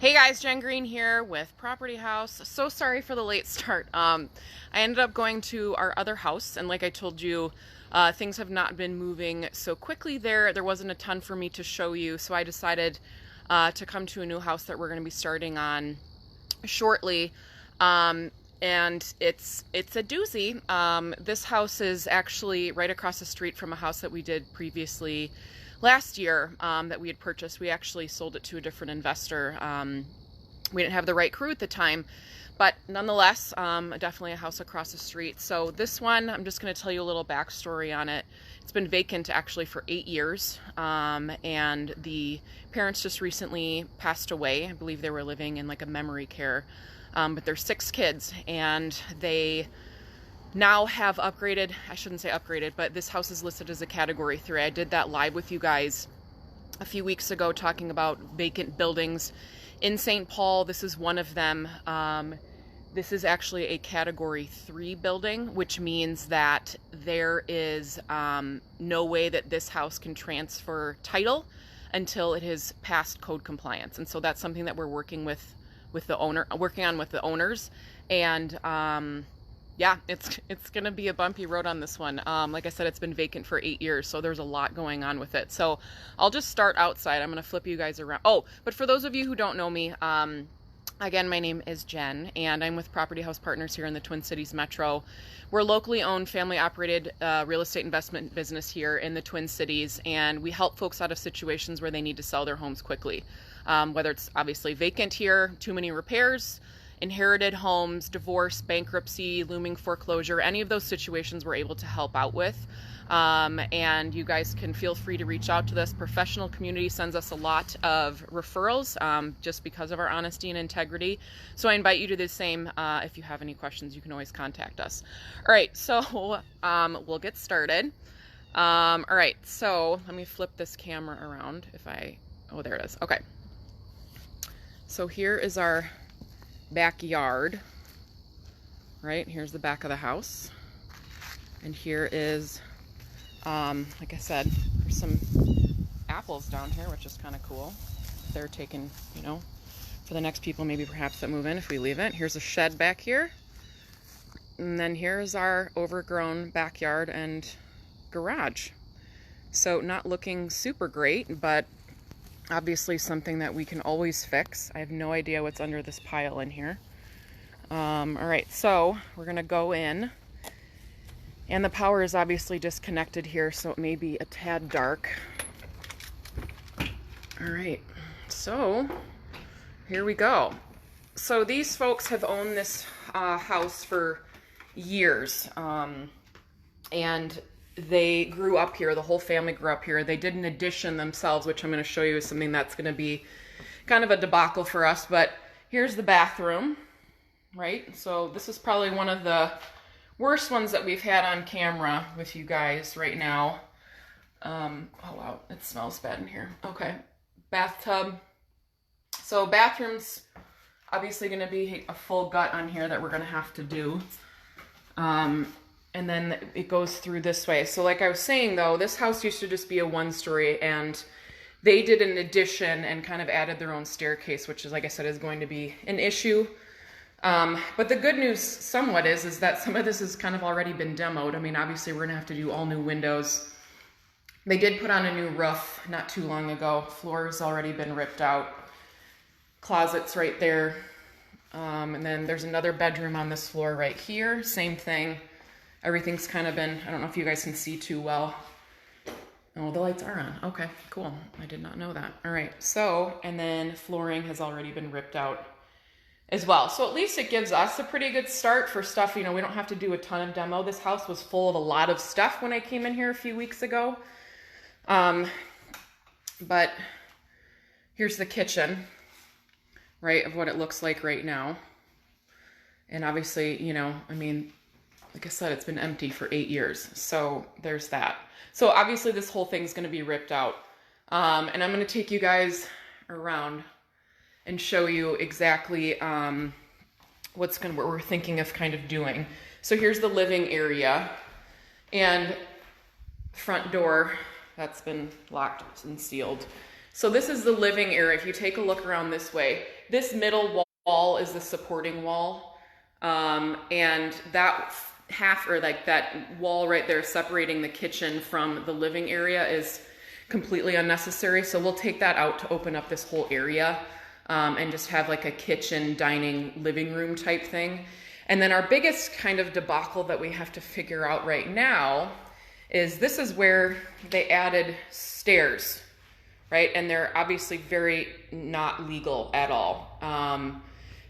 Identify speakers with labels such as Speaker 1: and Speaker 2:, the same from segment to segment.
Speaker 1: Hey guys, Jen Green here with Property House. So sorry for the late start. I ended up going to our other house, and like I told you, things have not been moving so quickly there. There wasn't a ton for me to show you, so I decided to come to a new house that we're going to be starting on shortly. And it's a doozy. This house is actually right across the street from a house that we did previously last year that we had purchased. We actually sold it to a different investor. We didn't have the right crew at the time, but nonetheless, definitely a house across the street. So this one, I'm just going to tell you a little backstory on it. It's been vacant actually for 8 years, and the parents just recently passed away. I believe they were living in like a memory care, but there's 6 kids, and they now have upgraded. I shouldn't say upgraded, but this house is listed as a category 3. I did that live with you guys a few weeks ago talking about vacant buildings in St. Paul. This is one of them. This is actually a category 3 building, which means that there is no way that this house can transfer title until it has passed code compliance. And so that's something that we're working on with the owners. And yeah, it's gonna be a bumpy road on this one. Like I said, it's been vacant for 8 years, so there's a lot going on with it. So I'll just start outside. I'm gonna flip you guys around. Oh, but for those of you who don't know me, again, my name is Jen, and I'm with Property House Partners here in the Twin Cities Metro. We're a locally owned, family-operated real estate investment business here in the Twin Cities, and we help folks out of situations where they need to sell their homes quickly. Whether it's obviously vacant here, too many repairs, inherited homes, divorce, bankruptcy, looming foreclosure, any of those situations we're able to help out with. And you guys can feel free to reach out to this. Professional community sends us a lot of referrals just because of our honesty and integrity. So I invite you to do the same. If you have any questions, you can always contact us. All right, so we'll get started. All right, so let me flip this camera around oh, there it is. Okay. So here is our backyard, right? Here's the back of the house. And here is, like I said, there's some apples down here, which is kind of cool. They're taken, for the next people, maybe perhaps that move in if we leave it. Here's a shed back here. And then here's our overgrown backyard and garage. So not looking super great, but obviously something that we can always fix. I have no idea what's under this pile in here. All right, so we're gonna go in, and the power is obviously disconnected here, so it may be a tad dark. All right, so here we go. So these folks have owned this house for years, and they grew up here. The whole family grew up here. They did an addition themselves, which I'm going to show you is something that's going to be kind of a debacle for us. But here's the bathroom, right? So this is probably one of the worst ones that we've had on camera with you guys right now. Oh wow, it smells bad in here. Okay, bathtub. So bathroom's obviously going to be a full gut on here that we're going to have to do. And then it goes through this way. So like I was saying though, this house used to just be a 1-story, and they did an addition and kind of added their own staircase, which is, like I said, is going to be an issue. But the good news somewhat is that some of this has kind of already been demoed. I mean, obviously we're gonna have to do all new windows. They did put on a new roof not too long ago. Floor's already been ripped out. Closets right there. And then there's another bedroom on this floor right here. Same thing. Everything's kind of been, I don't know if you guys can see too well. Oh, the lights are on. Okay, cool. I did not know that. All right, so, and then flooring has already been ripped out as well. So at least it gives us a pretty good start for stuff. We don't have to do a ton of demo. This house was full of a lot of stuff when I came in here a few weeks ago. But here's the kitchen, right, of what it looks like right now. And obviously, I mean, like I said, it's been empty for 8 years. So there's that. So obviously this whole thing's going to be ripped out. And I'm going to take you guys around and show you exactly what we're thinking of kind of doing. So here's the living area, and front door that's been locked and sealed. So this is the living area. If you take a look around this way, this middle wall is the supporting wall. And that half, or like that wall right there separating the kitchen from the living area, is completely unnecessary. So we'll take that out to open up this whole area, and just have like a kitchen, dining, living room type thing. And then our biggest kind of debacle that we have to figure out right now is this is where they added stairs, right? And they're obviously very not legal at all.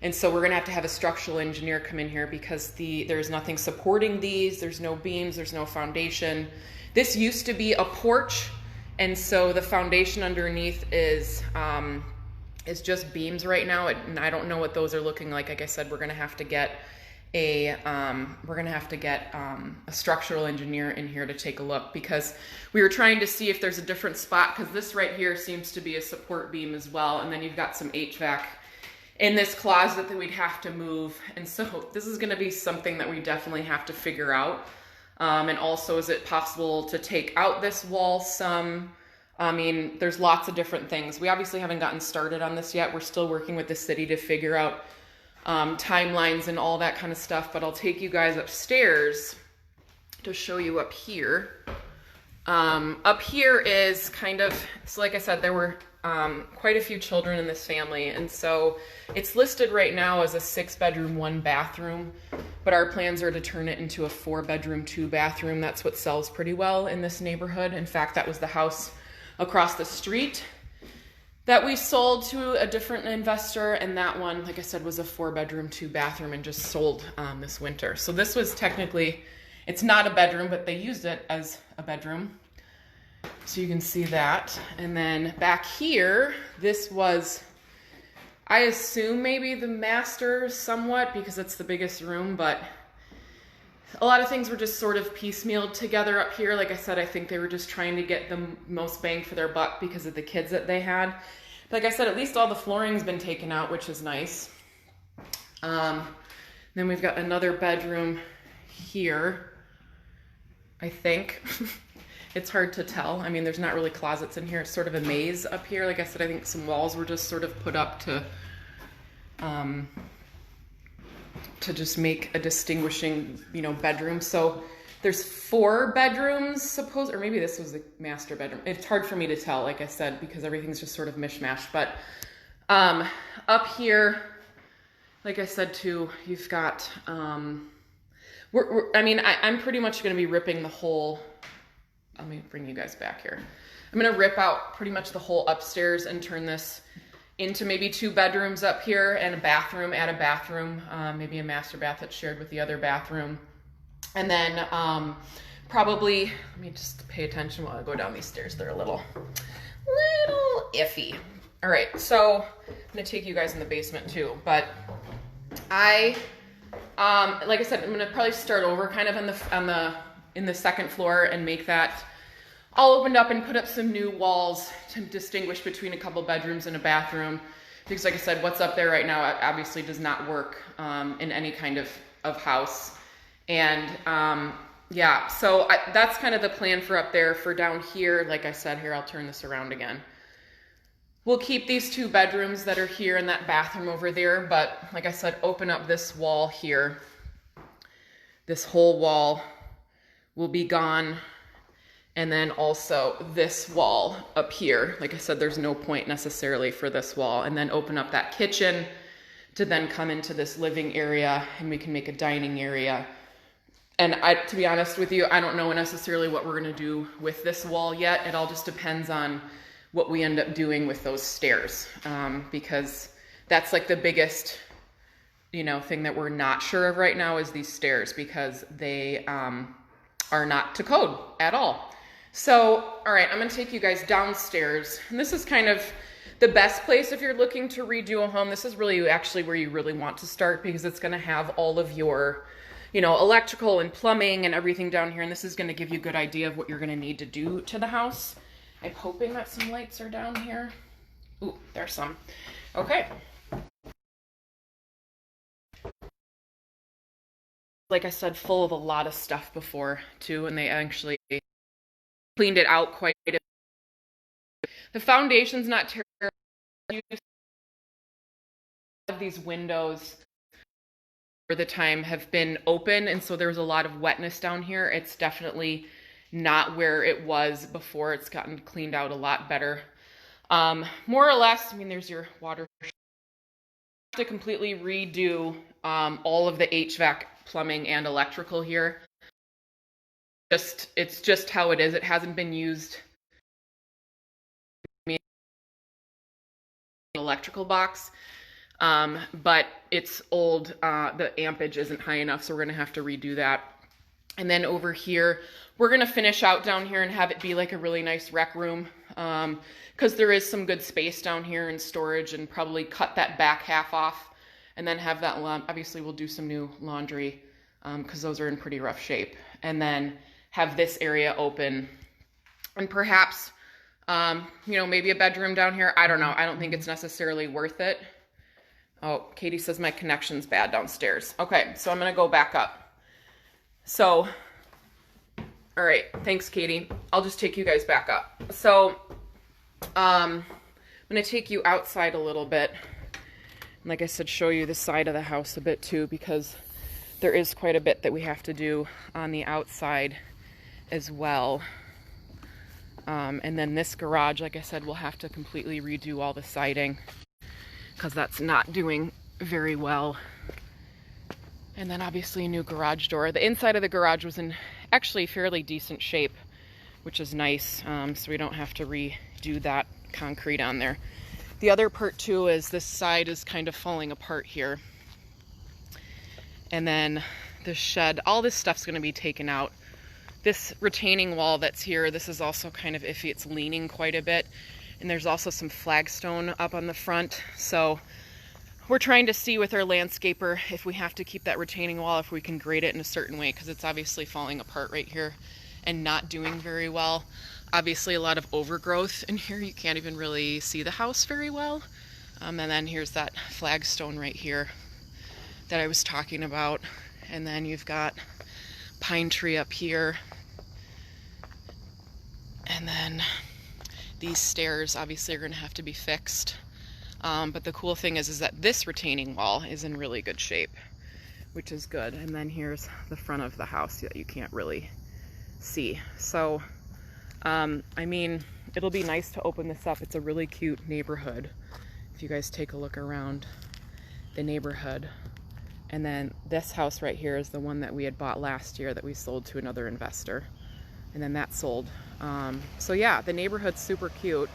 Speaker 1: And so we're gonna have a structural engineer come in here because there's nothing supporting these. There's no beams, there's no foundation. This used to be a porch, and so the foundation underneath is just beams right now. And I don't know what those are looking like. Like I said, we're gonna have to get a structural engineer in here to take a look, because we were trying to see if there's a different spot, because this right here seems to be a support beam as well, and then you've got some HVAC in this closet that we'd have to move. And so this is going to be something that we definitely have to figure out. And also, is it possible to take out this wall some? I mean, there's lots of different things. We obviously haven't gotten started on this yet. We're still working with the city to figure out timelines and all that kind of stuff, but I'll take you guys upstairs to show you up here. Up here is kind of, so like I said, there were quite a few children in this family, and so it's listed right now as a 6-bedroom, 1-bathroom, but our plans are to turn it into a 4-bedroom, 2-bathroom. That's what sells pretty well in this neighborhood. In fact, that was the house across the street that we sold to a different investor, and that one, like I said, was a 4-bedroom, 2-bathroom, and just sold this winter. So this was technically, it's not a bedroom, but they used it as a bedroom. So you can see that. And then back here, this was, I assume maybe the master somewhat, because it's the biggest room, but a lot of things were just sort of piecemealed together up here. Like I said, I think they were just trying to get the most bang for their buck because of the kids that they had. Like I said, at least all the flooring's been taken out, which is nice. Then we've got another bedroom here, I think. It's hard to tell. I mean, there's not really closets in here. It's sort of a maze up here. Like I said, I think some walls were just sort of put up to just make a distinguishing, bedroom. So there's 4 bedrooms, or maybe this was the master bedroom. It's hard for me to tell, like I said, because everything's just sort of mishmashed. But up here, like I said too, you've got, I'm pretty much going to be ripping the whole, let me bring you guys back here. I'm going to rip out pretty much the whole upstairs and turn this into maybe 2 bedrooms up here and a bathroom, add a bathroom, maybe a master bath that's shared with the other bathroom. And then probably, let me just pay attention while I go down these stairs. They're a little iffy. All right, so I'm gonna take you guys in the basement too, but like I said, I'm gonna probably start over kind of in the second floor and make that all opened up and put up some new walls to distinguish between a couple bedrooms and a bathroom. Because like I said, what's up there right now obviously does not work in any kind of house. And yeah, so that's kind of the plan for up there. For down here, like I said, here, I'll turn this around again. We'll keep these 2 bedrooms that are here and that bathroom over there, but like I said, open up this wall here. This whole wall will be gone. And then also this wall up here. Like I said, there's no point necessarily for this wall. And then open up that kitchen to then come into this living area, and we can make a dining area. And to be honest with you, I don't know necessarily what we're gonna do with this wall yet. It all just depends on what we end up doing with those stairs, because that's like the biggest, thing that we're not sure of right now is these stairs, because they are not to code at all. So, all right, I'm gonna take you guys downstairs. And this is kind of the best place if you're looking to redo a home. This is really actually where you really want to start, because it's gonna have all of your, electrical and plumbing and everything down here. And this is gonna give you a good idea of what you're gonna need to do to the house. I'm hoping that some lights are down here. Ooh, there's some. Okay. Like I said, full of a lot of stuff before too, and they actually cleaned it out quite a bit. The foundation's not terrible. You just have these windows for the time have been open, and so there's a lot of wetness down here. It's definitely not where it was before. It's gotten cleaned out a lot better. More or less, I mean, there's your water. To completely redo all of the HVAC, plumbing, and electrical here. It's just how it is. It hasn't been used. Electrical box, but it's old. The ampage isn't high enough, so we're gonna have to redo that. And then over here, we're gonna finish out down here and have it be like a really nice rec room, because there is some good space down here in storage, and probably cut that back half off and then have that, obviously we'll do some new laundry because those are in pretty rough shape, and then have this area open, and perhaps you know, maybe a bedroom down here. I don't know. I don't think it's necessarily worth it. Oh, Katie says my connection's bad downstairs. Okay, so I'm gonna go back up. So, all right, thanks, Katie. I'll just take you guys back up. So, I'm gonna take you outside a little bit. And like I said, show you the side of the house a bit too, because there is quite a bit that we have to do on the outside as well. And then this garage, like I said, we'll have to completely redo all the siding because that's not doing very well. And then obviously a new garage door. The inside of the garage was in actually fairly decent shape, which is nice, so we don't have to redo that concrete on there. The other part too is this side is kind of falling apart here. And then the shed, all this stuff's going to be taken out. This retaining wall that's here, this is also kind of iffy. It's leaning quite a bit. And there's also some flagstone up on the front. So we're trying to see with our landscaper if we have to keep that retaining wall, if we can grade it in a certain way, because it's obviously falling apart right here and not doing very well. Obviously a lot of overgrowth in here. You can't even really see the house very well. And then here's that flagstone right here that I was talking about. And then you've got pine tree up here. And then these stairs obviously are going to have to be fixed. But the cool thing is that this retaining wall is in really good shape, which is good. And then here's the front of the house that you can't really see. So, I mean, it'll be nice to open this up. It's a really cute neighborhood. If you guys take a look around the neighborhood. And then this house right here is the one that we had bought last year that we sold to another investor. And then that sold. So yeah, the neighborhood's super cute.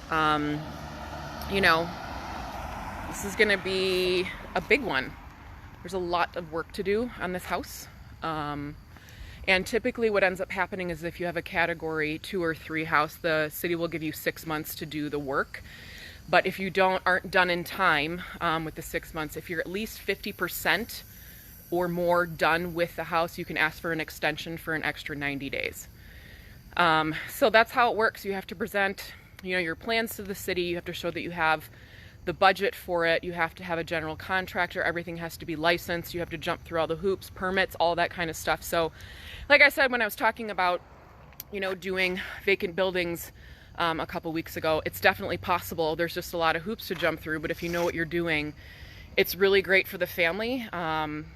Speaker 1: You know, this is gonna be a big one. There's a lot of work to do on this house. And typically what ends up happening is if you have a category 2 or 3 house, the city will give you 6 months to do the work. But if you aren't done in time with the 6 months, if you're at least 50% or more done with the house, you can ask for an extension for an extra 90 days. So that's how it works. You have to present, you know, your plans to the city. You have to show that you have the budget for it. You have to have a general contractor. Everything has to be licensed. You have to jump through all the hoops, permits, all that kind of stuff. So like I said, when I was talking about, you know, doing vacant buildings a couple weeks ago, it's definitely possible. There's just a lot of hoops to jump through, but if you know what you're doing, it's really great for the family.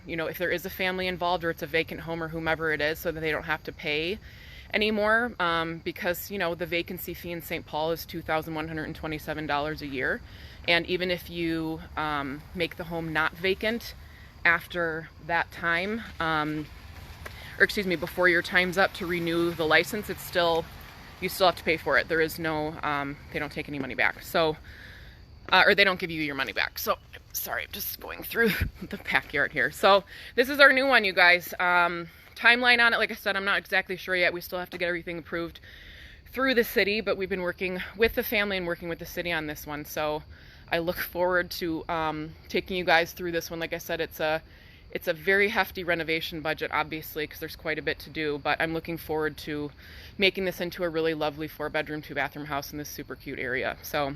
Speaker 1: You know, if there is a family involved or it's a vacant home or whomever it is, so that they don't have to pay anymore, because, you know, the vacancy fee in St. Paul is $2,127 a year. And even if you make the home not vacant after that time, or excuse me, before your time's up to renew the license, it's still, you still have to pay for it. There is no, they don't take any money back. So, or they don't give you your money back. So, sorry, I'm just going through the backyard here. So, this is our new one, you guys. Timeline on it, like I said, I'm not exactly sure yet. We still have to get everything approved through the city, but we've been working with the family and working with the city on this one. So, I look forward to taking you guys through this one. Like I said, it's a very hefty renovation budget, obviously, because there's quite a bit to do, but I'm looking forward to making this into a really lovely 4-bedroom, 2-bathroom house in this super cute area. So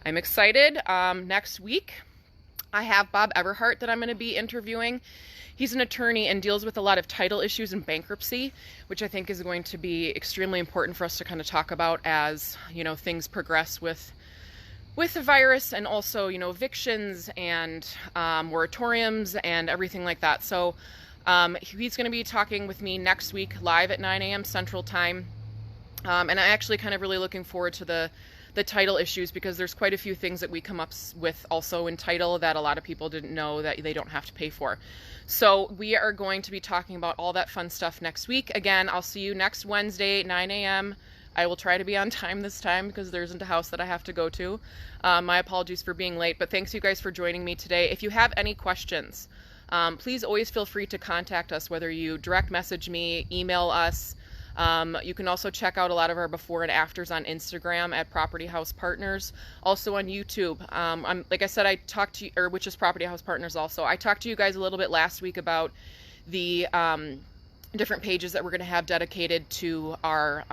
Speaker 1: I'm excited. Next week, I have Bob Everhart that I'm going to be interviewing. He's an attorney and deals with a lot of title issues in bankruptcy, which I think is going to be extremely important for us to kind of talk about as, you know, things progress with the virus, and also, you know, evictions and moratoriums and everything like that. So he's going to be talking with me next week live at 9 a.m. Central Time. And I'm actually kind of really looking forward to the title issues, because there's quite a few things that we come up with also in title that a lot of people didn't know that they don't have to pay for. So we are going to be talking about all that fun stuff next week. Again, I'll see you next Wednesday, 9 a.m. I will try to be on time this time, because there isn't a house that I have to go to. My apologies for being late, but thanks you guys for joining me today. If you have any questions, please always feel free to contact us, whether you direct message me, email us. You can also check out a lot of our before and afters on Instagram at Property House Partners, also on YouTube. Like I said, I talked to you, or which is Property House Partners also. I talked to you guys a little bit last week about the different pages that we're going to have dedicated to our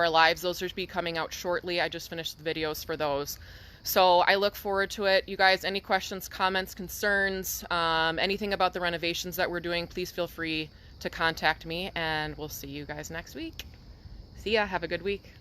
Speaker 1: lives. Those will be coming out shortly. I just finished the videos for those. So I look forward to it. You guys, any questions, comments, concerns, anything about the renovations that we're doing, please feel free to contact me, and we'll see you guys next week. See ya. Have a good week.